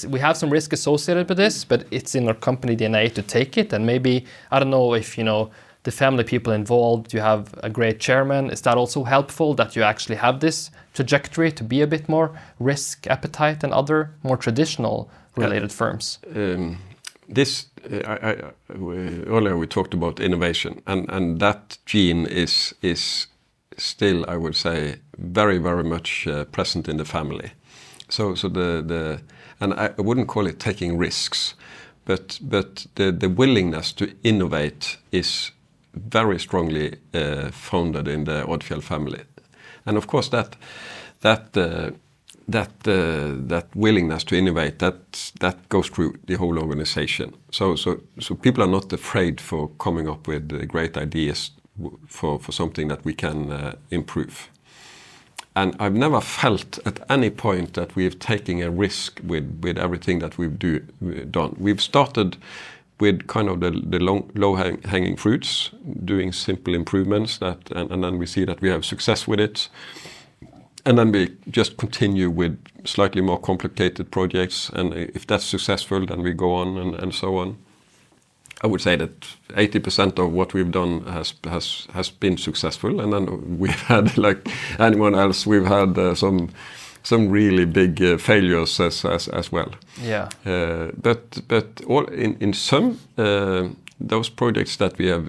we have some risk associated with this, but it's in our company DNA to take it? And maybe, I don't know if the family people involved, you have a great chairman. Is that also helpful that you actually have this trajectory to be a bit more risk appetite than other more traditional related firms? Earlier we talked about innovation, and that gene is still, I would say, very, very much present in the family. So and I wouldn't call it taking risks, but the willingness to innovate is very strongly founded in the Odfjell family, and of course that willingness to innovate that goes through the whole organization. So people are not afraid for coming up with great ideas for something that we can improve. And I've never felt at any point that we've taken a risk with everything that we've done. We've started with kind of the low-hanging fruits, doing simple improvements, and then we see that we have success with it. And then we just continue with slightly more complicated projects, and if that's successful, then we go on and so on. I would say that 80% of what we've done has been successul, and then we've had, like anyone else, we've had some really big failures as well. Yeah. But all in sum, those projects that we have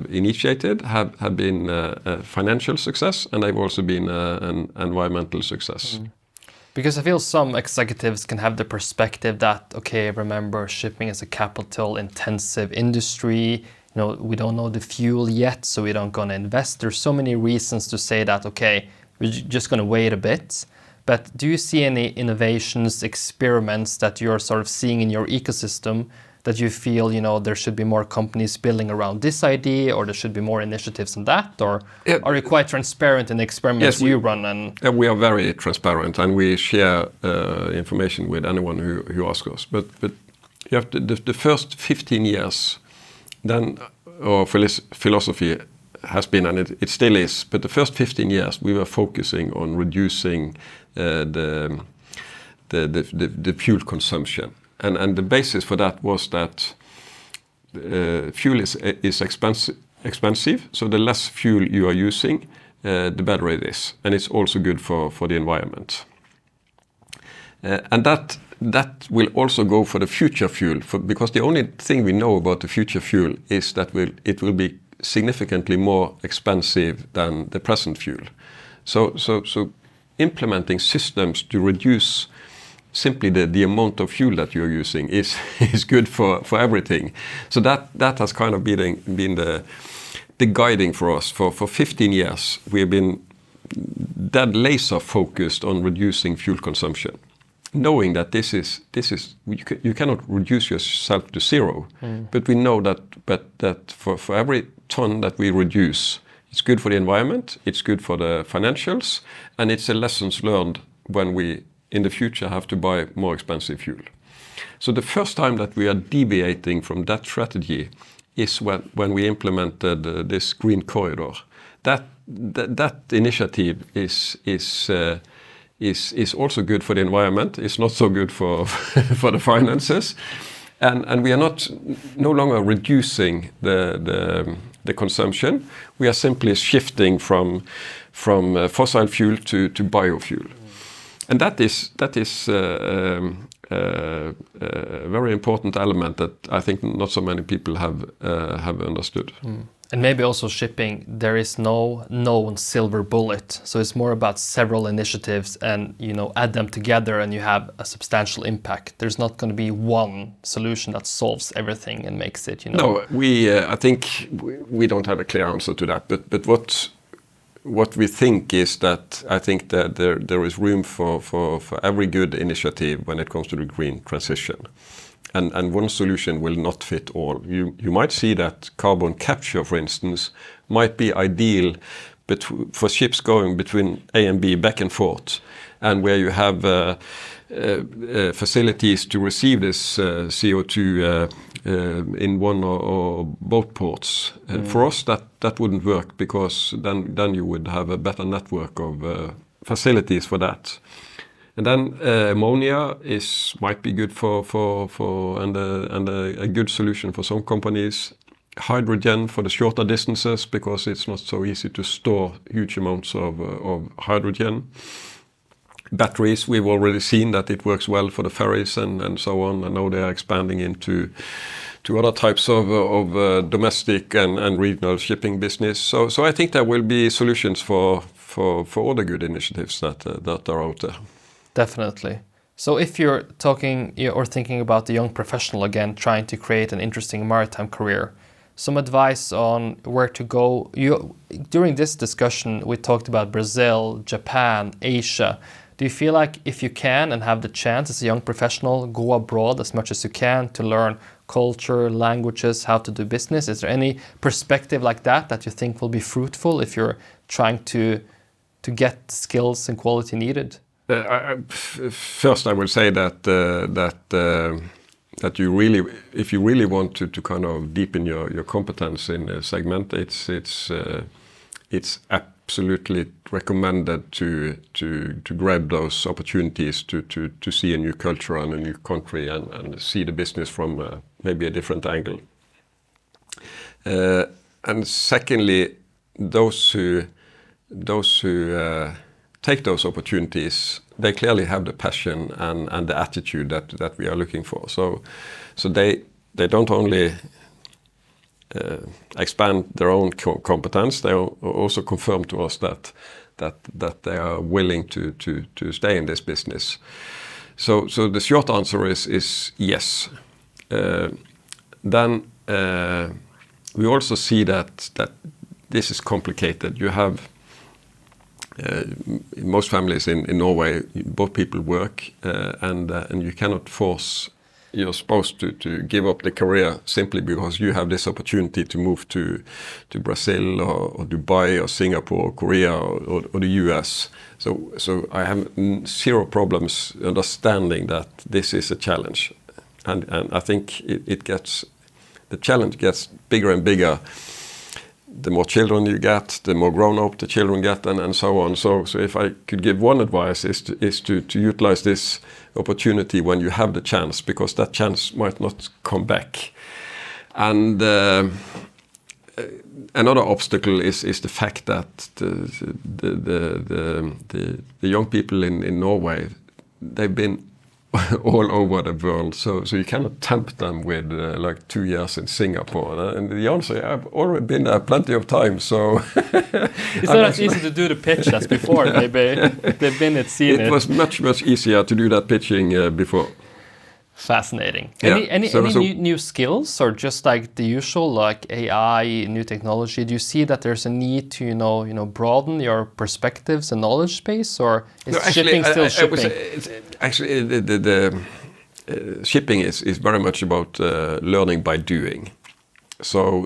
initiated have been a financial success, and they've also been an environmental success. Because I feel some executives can have the perspective that, okay, remember, shipping is a capital-intensive industry. We don't know the fuel yet, so we don't gonna invest. There's so many reasons to say that, okay, we're just gonna wait a bit. But do you see any innovations, experiments that you're sort of seeing in your ecosystem that you feel, there should be more companies building around this idea, or there should be more initiatives in that? Or are you quite transparent in the experiments you run? And we are very transparent, and we share information with anyone who asks us. But you have the first 15 years, then our philosophy has been, and it still is, but the first 15 years we were focusing on reducing the fuel consumption. And the basis for that was that fuel is expensive, so the less fuel you are using, the better it is. And it's also good for the environment. And that will also go for the future fuel, because the only thing we know about the future fuel is that it will be significantly more expensive than the present fuel. So implementing systems to reduce simply the amount of fuel that you're using is good for everything. So that has kind of been the guiding for us. For 15 years, we have been dead laser focused on reducing fuel consumption, knowing that this is you cannot reduce yourself to zero, but we know that for every ton that we reduce, it's good for the environment, it's good for the financials, and it's a lessons learned when we in the future have to buy more expensive fuel. So the first time that we are deviating from that strategy is when we implemented this green corridor. That initiative is also good for the environment. It's not so good for the finances, and we are no longer reducing the consumption. We are simply shifting from fossil fuel to biofuel. And that is a very important element that I think not so many people have understood. And maybe also shipping, there is no known silver bullet. So it's more about several initiatives and, add them together and you have a substantial impact. There's not going to be one solution that solves everything and makes it, No, I think we don't have a clear answer to that. But what we think is that I think that there is room for every good initiative when it comes to the green transition. And one solution will not fit all. You might see that carbon capture, for instance, might be ideal for ships going between A and B back and forth, and where you have facilities to receive this CO2 in one or both ports. For us, that wouldn't work, because then you would have a better network of facilities for that. And then ammonia might be good and a good solution for some companies. Hydrogen for the shorter distances, because it's not so easy to store huge amounts of hydrogen. Batteries, we've already seen that it works well for the ferries and so on. I know they are expanding into other types of domestic and regional shipping business. So I think there will be solutions for all the good initiatives that are out there. Definitely. So if you're talking or thinking about the young professional again, trying to create an interesting maritime career, some advice on where to go. During this discussion, we talked about Brazil, Japan, Asia. Do you feel like if you can and have the chance as a young professional, go abroad as much as you can to learn culture, languages, how to do business? Is there any perspective like that you think will be fruitful if you're trying to get the skills and quality needed? First, I will say that you really, if you really want to kind of deepen your competence in a segment, it's absolutely recommended to grab those opportunities to see a new culture and a new country and see the business from maybe a different angle. And secondly, those who take those opportunities, they clearly have the passion and the attitude that we are looking for. So they don't only expand their own competence. They also confirm to us that they are willing to stay in this business. So the short answer is yes. Then we also see that this is complicated. You have in most families in Norway, both people work, and you cannot force your spouse to give up the career simply because you have this opportunity to move to Brazil or Dubai or Singapore or Korea or the US. So I have zero problems understanding that this is a challenge, and I think the challenge gets bigger and bigger. The more children you get, the more grown up the children get, and so on. So if I could give one advice is to utilize this opportunity when you have the chance, because that chance might not come back. And another obstacle is the fact that the young people in Norway, they've been all over the world, so you cannot tempt them with like 2 years in Singapore. And the answer, I've already been there plenty of times, so it's not as easy to do the pitch as before. Maybe they've been seen it. It was much easier to do that pitching before. Fascinating. Yeah. Any new skills, or just like the usual, like AI, new technology? Do you see that there's a need to broaden your perspectives and knowledge space, or is shipping still shipping? The shipping is very much about learning by doing. So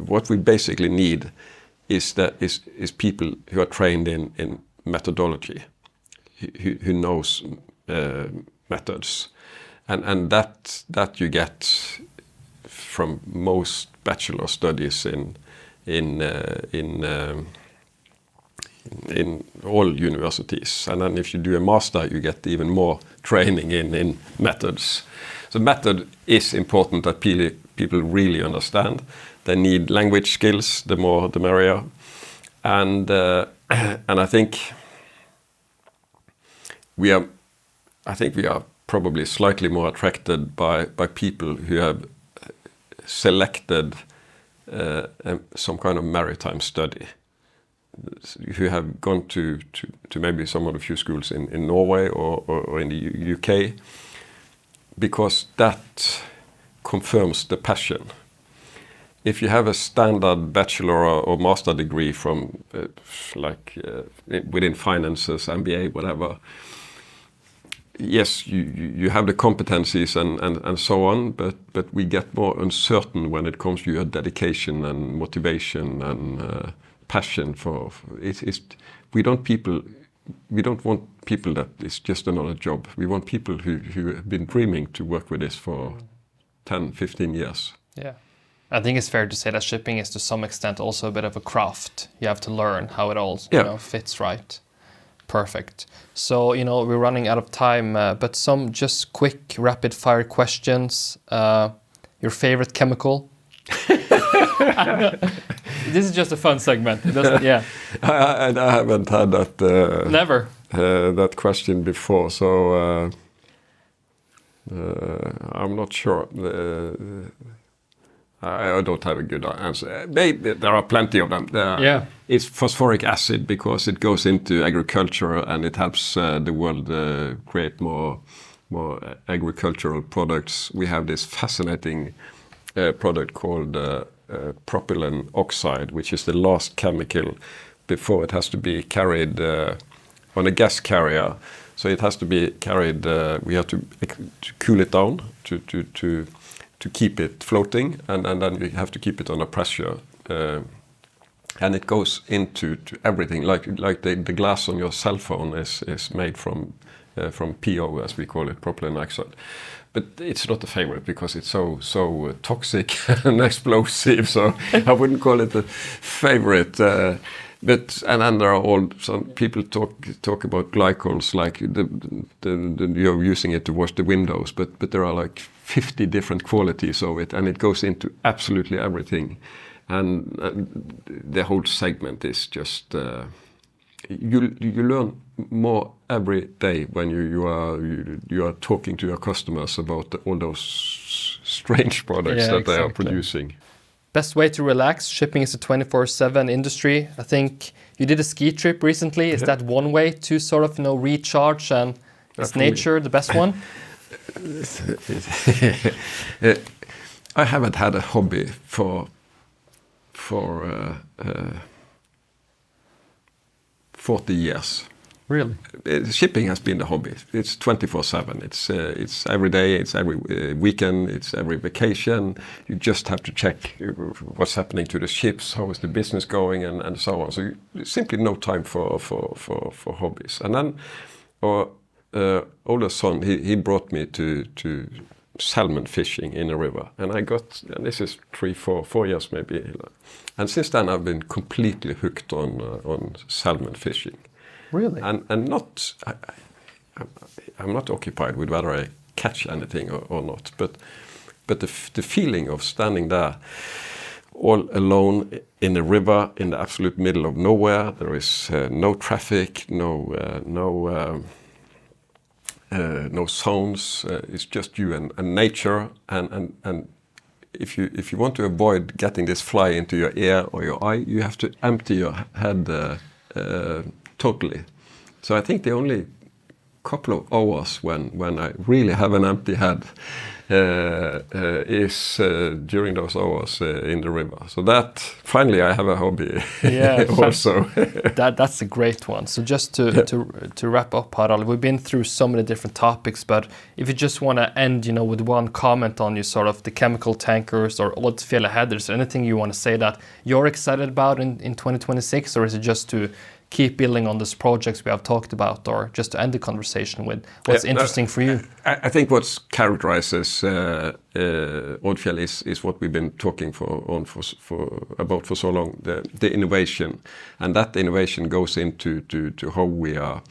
what we basically need is people who are trained in methodology, who knows methods, and that you get from most bachelor studies in all universities, and then if you do a master, you get even more training in methods. So method is important that people really understand. They need language skills, the more the merrier, and I think we are probably slightly more attracted by people who have selected some kind of maritime study, who have gone to maybe some of the few schools in Norway or in the UK, because that confirms the passion. If you have a standard bachelor or master degree from within finances, MBA, whatever, yes, you have the competencies and so on, but we get more uncertain when it comes to your dedication and motivation and passion for it. We don't want people that it's just another job. We want people who have been dreaming to work with this for 10, 15 years. Yeah. I think it's fair to say that shipping is to some extent also a bit of a craft. You have to learn how it all fits right. Perfect. So, we're running out of time, but some just quick rapid fire questions. Your favorite chemical? This is just a fun segment. It doesn't, yeah. I haven't had that. Never. That question before, so I'm not sure. I don't have a good answer. Maybe there are plenty of them. It's phosphoric acid because it goes into agriculture and it helps the world create more agricultural products. We have this fascinating product called propylene oxide, which is the last chemical before it has to be carried on a gas carrier. So it has to be carried. We have to cool it down to keep it floating, and then we have to keep it under pressure, and it goes into everything. Like the glass on your cell phone is made from PO, as we call it, propylene oxide. But it's not a favorite because it's so toxic and explosive. So I wouldn't call it a favorite. But then there are some people talk about glycols, like you're using it to wash the windows, but there are like 50 different qualities of it, and it goes into absolutely everything, and the whole segment is just you learn more every day when you are talking to your customers about all those strange products that they are producing. Best way to relax? Shipping is a 24/7 industry. I think you did a ski trip recently. Is that one way to sort of recharge, and is nature the best one? I haven't had a hobby for 40 years. Really? Shipping has been the hobby. It's 24/7. It's every day. It's every weekend. It's every vacation. You just have to check what's happening to the ships. How is the business going, and so on. So simply no time for hobbies. And then our older son, he brought me to salmon fishing in a river, and this is 4 years maybe. And since then I've been completely hooked on salmon fishing. Really? And not, I'm not occupied with whether I catch anything or not, but the feeling of standing there all alone in a river in the absolute middle of nowhere. There is no traffic, no sounds. It's just you and nature. And if you want to avoid getting this fly into your ear or your eye, you have to empty your head totally. So I think the only couple of hours when I really have an empty head is during those hours in the river. So that finally I have a hobby. Yeah, also. That's a great one. So just to wrap up, Harald, we've been through so many different topics, but if you just want to end, with one comment on sort of the chemical tankers or Odfjell ahead, is there anything you want to say that you're excited about in 2026, or is it just to keep building on these projects we have talked about, or just to end the conversation with what's interesting for you? I think what characterizes Odfjell is what we've been talking about for so long, the innovation, and that innovation goes into how we are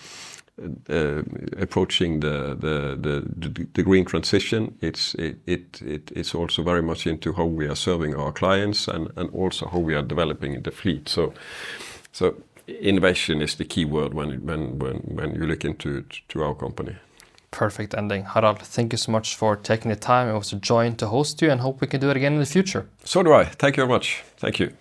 approaching the green transition. It's also very much into how we are serving our clients and also how we are developing the fleet. So innovation is the key word when you look into our company. Perfect ending. Harald, thank you so much for taking the time. It was a joy to host you, and hope we can do it again in the future. So do I. Thank you very much. Thank you.